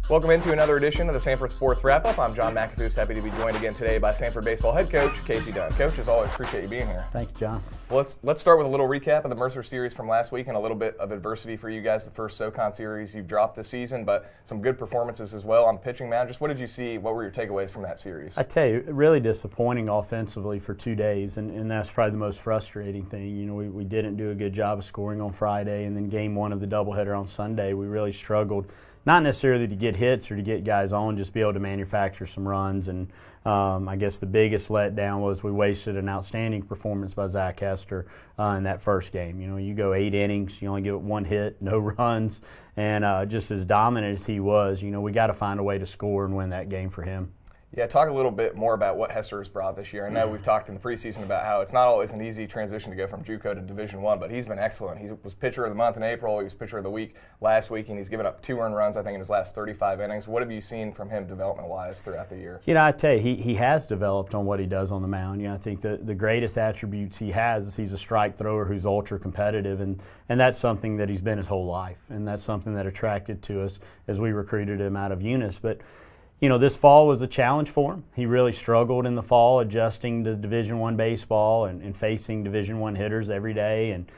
Welcome into another edition of the Samford Sports Wrap-Up. I'm John McAfoose, happy to be joined again today by Samford baseball head coach Casey Dunn. Coach, as always, appreciate you being here. Thank you, John. Well, let's start with a little recap of the Mercer series from last week and a little bit of adversity for you guys, the first SoCon series you've dropped this season, but some good performances as well on the pitching mound. Just what did you see? What were your takeaways from that series? I tell you, really disappointing offensively for 2 days, and that's probably the most frustrating thing. You know, we didn't do a good job of scoring on Friday, and then game one of the doubleheader on Sunday, we really struggled. Not necessarily to get hits or to get guys on, just be able to manufacture some runs. And I guess the biggest letdown was we wasted an outstanding performance by Zach Hester in that first game. You know, you go 8 innings, you only get 1 hit, no runs, and just as dominant as he was, you know, we got to find a way to score and win that game for him. Yeah, talk a little bit more about what Hester has brought this year. I know we've talked in the preseason about how it's not always an easy transition to go from JUCO to Division I, but he's been excellent. He was pitcher of the month in April. He was pitcher of the week last week, and he's given up 2 earned runs, I think, in his last 35 innings. What have you seen from him development-wise throughout the year? You know, I tell you, he has developed on what he does on the mound. You know, I think the greatest attributes he has is he's a strike thrower who's ultra competitive, and that's something that he's been his whole life, and that's something that attracted to us as we recruited him out of Eunice. But you know, this fall was a challenge for him. He really struggled in the fall adjusting to Division I baseball and facing Division I hitters every day. And,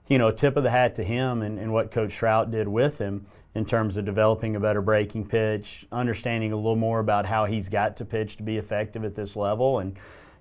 you know, tip of the hat to him and what Coach Trout did with him in terms of developing a better breaking pitch, understanding a little more about how he's got to pitch to be effective at this level. And,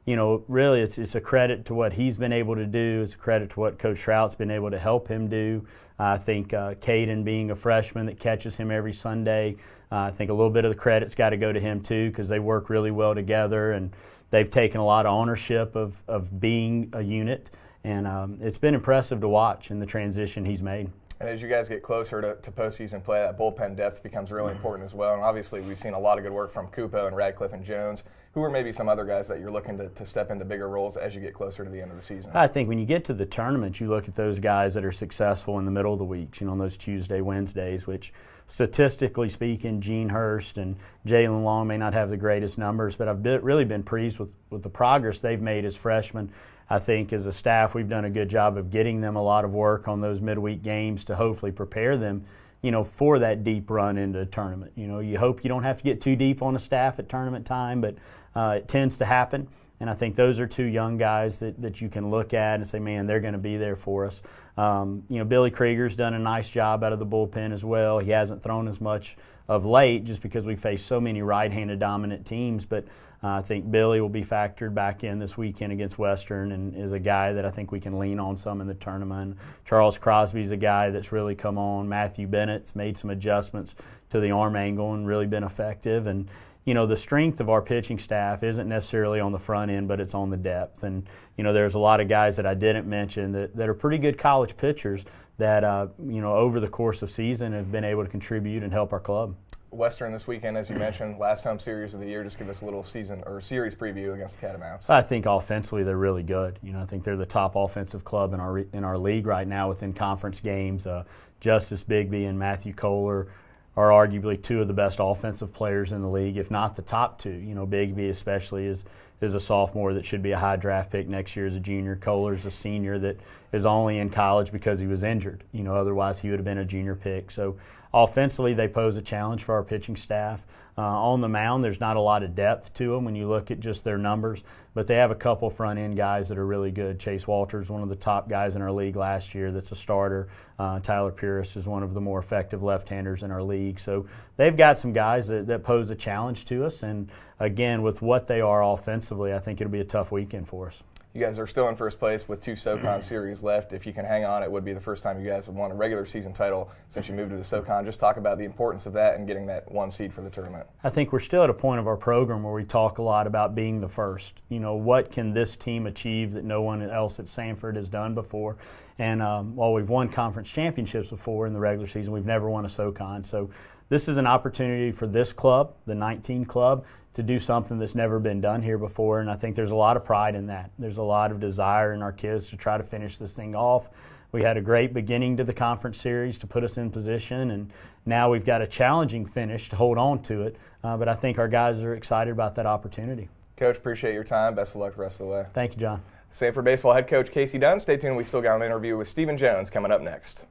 you know, really it's a credit to what he's been able to do. It's a credit to what Coach Trout's been able to help him do. I think Caden being a freshman that catches him every Sunday, I think a little bit of the credit's got to go to him too, because they work really well together and they've taken a lot of ownership of being a unit. And it's been impressive to watch in the transition he's made. And as you guys get closer to postseason play, that bullpen depth becomes really important as well. And obviously, we've seen a lot of good work from Kupo and Radcliffe and Jones. Who are maybe some other guys that you're looking to step into bigger roles as you get closer to the end of the season? I think when you get to the tournament, you look at those guys that are successful in the middle of the weeks, you know, on those Tuesday, Wednesdays, which statistically speaking, Gene Hurst and Jalen Long may not have the greatest numbers, but I've really been pleased with the progress they've made as freshmen. I think as a staff, we've done a good job of getting them a lot of work on those midweek games to hopefully prepare them, you know, for that deep run into a tournament. You know, you hope you don't have to get too deep on a staff at tournament time, but it tends to happen. And I think those are 2 young guys that you can look at and say, man, they're going to be there for us. You know, Billy Krieger's done a nice job out of the bullpen as well. He hasn't thrown as much of late just because we face so many right-handed dominant teams, but I think Billy will be factored back in this weekend against Western and is a guy that I think we can lean on some in the tournament. Charles Crosby's a guy that's really come on. Matthew Bennett's made some adjustments to the arm angle and really been effective. And, you know, the strength of our pitching staff isn't necessarily on the front end, but it's on the depth. And, you know, there's a lot of guys that I didn't mention that are pretty good college pitchers that, you know, over the course of season have been able to contribute and help our club. Western this weekend, as you mentioned, last home series of the year. Just give us a little season or series preview against the Catamounts. I think offensively they're really good. You know, I think they're the top offensive club in our league right now within conference games. Justice Bigby and Matthew Kohler are arguably 2 of the best offensive players in the league, if not the top 2. You know, Bigby especially is a sophomore that should be a high draft pick next year as a junior. Kohler's a senior that is only in college because he was injured. You know, otherwise he would have been a junior pick. So offensively, they pose a challenge for our pitching staff. On the mound, there's not a lot of depth to them when you look at just their numbers, but they have a couple front-end guys that are really good. Chase Walters, one of the top guys in our league last year that's a starter. Tyler Pierce is one of the more effective left-handers in our league. So they've got some guys that pose a challenge to us, and again, with what they are offensively, I think it'll be a tough weekend for us. You guys are still in first place with 2 SoCon series left. If you can hang on, it would be the first time you guys would won a regular season title since you moved to the SoCon. Just talk about the importance of that and getting that 1 seed for the tournament. I think we're still at a point of our program where we talk a lot about being the first. You know, what can this team achieve that no one else at Samford has done before? And while we've won conference championships before in the regular season, we've never won a SoCon. So this is an opportunity for this club, the 19 club, to do something that's never been done here before, and I think there's a lot of pride in that. There's a lot of desire in our kids to try to finish this thing off. We had a great beginning to the conference series to put us in position, and now we've got a challenging finish to hold on to it, but I think our guys are excited about that opportunity. Coach, appreciate your time. Best of luck the rest of the way. Thank you, John. Samford baseball head coach Casey Dunn. Stay tuned. We've still got an interview with Stephen Jones coming up next.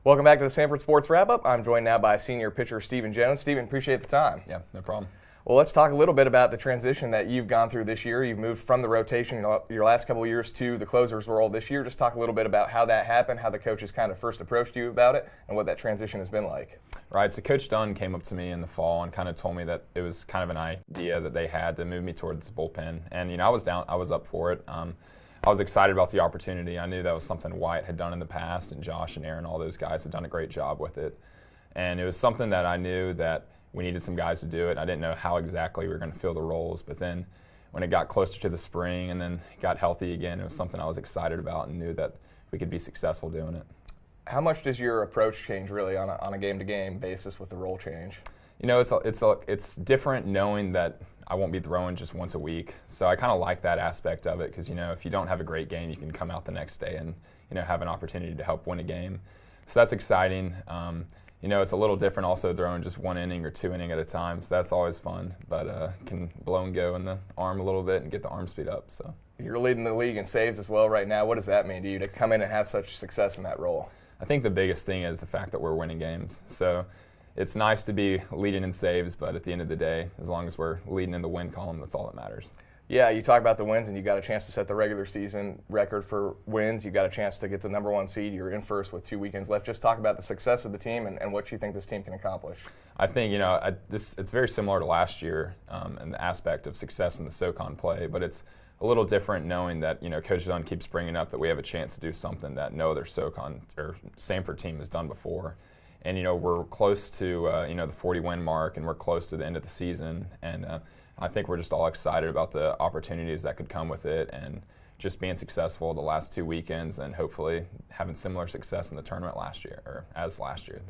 Welcome back to the Samford Sports Wrap-Up. I'm joined now by senior pitcher Stephen Jones. Stephen, appreciate the time. Yeah, no problem. Well, let's talk a little bit about the transition that you've gone through this year. You've moved from the rotation your last couple of years to the closer's role this year. Just talk a little bit about how that happened, how the coaches kind of first approached you about it, and what that transition has been like. Right, so Coach Dunn came up to me in the fall and kind of told me that it was kind of an idea that they had to move me towards the bullpen. And, I was up for it. I was excited about the opportunity. I knew that was something Wyatt had done in the past, and Josh and Aaron, all those guys had done a great job with it. And it was something that I knew that we needed some guys to do it. I didn't know how exactly we were going to fill the roles, but then when it got closer to the spring and then got healthy again, it was something I was excited about and knew that we could be successful doing it. How much does your approach change really on a game-to-game basis with the role change? It's different knowing that I won't be throwing just once a week. So I kind of like that aspect of it because, if you don't have a great game, you can come out the next day and, have an opportunity to help win a game. So that's exciting. It's a little different also throwing just 1 inning or 2 innings at a time. So that's always fun, but can blow and go in the arm a little bit and get the arm speed up. So you're leading the league in saves as well right now. What does that mean to you to come in and have such success in that role? I think the biggest thing is the fact that we're winning games. So it's nice to be leading in saves, but at the end of the day, as long as we're leading in the win column, that's all that matters. Yeah, you talk about the wins, and you got a chance to set the regular season record for wins. You got a chance to get the #1 seed. You're in first with 2 weekends left. Just talk about the success of the team and what you think this team can accomplish. I think it's very similar to last year in the aspect of success in the SoCon play, but it's a little different knowing that Coach Dunn keeps bringing up that we have a chance to do something that no other SoCon or Samford team has done before. And we're close to the 40-win mark, and we're close to the end of the season. And I think we're just all excited about the opportunities that could come with it, and just being successful the last 2 weekends, and hopefully having similar success in the tournament last year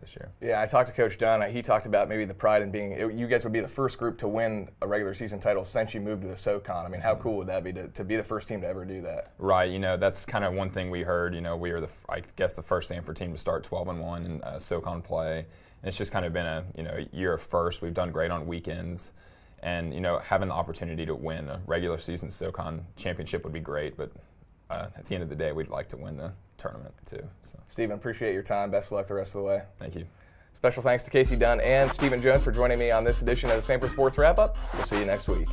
this year. Yeah, I talked to Coach Dunn. He talked about maybe the pride in being you guys would be the first group to win a regular season title since you moved to the SoCon. I mean, how cool would that be to be the first team to ever do that? Right. That's kind of one thing we heard. We were the first Samford team to start 12-1 in SoCon play. And it's just kind of been a year of first. We've done great on weekends. And, having the opportunity to win a regular season SoCon championship would be great, but at the end of the day, we'd like to win the tournament too. So. Stephen, appreciate your time. Best of luck the rest of the way. Thank you. Special thanks to Casey Dunn and Stephen Jones for joining me on this edition of the Samford Sports Wrap-Up. We'll see you next week.